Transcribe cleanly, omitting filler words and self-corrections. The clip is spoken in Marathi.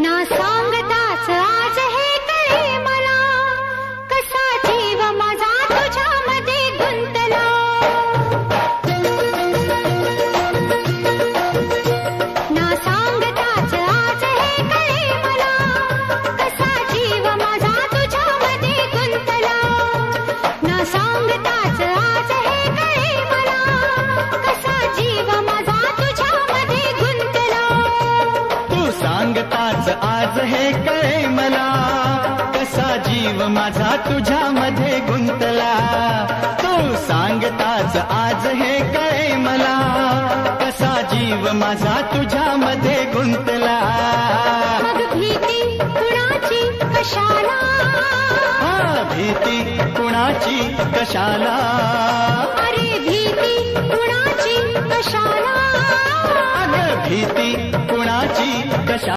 ना सांगताच आज हे कळे मला, कसा जीव माझा तुझ्यामध्ये गुंतला. ना सांगताच आज हे कळे मला, कसा जीव माझा तुझ्यामध्ये गुंतला. ना सांगताच आज हे कळे मला, कसा जीव माझा तुझ्यामध्ये गुंतला. तू सांगताच आज हे कळे मला, कसा जीव माझा तुझ्यामध्ये गुंतला. तू सांगताच आज हे कळे मला, कसा जीव माझा तुझ्यामध्ये गुंतला. मग भीती कुणाची कशाला, भीती कुणाची कशाला. अरे भीती कुणाची कशाला. अगं भीती कुणाची कशाला.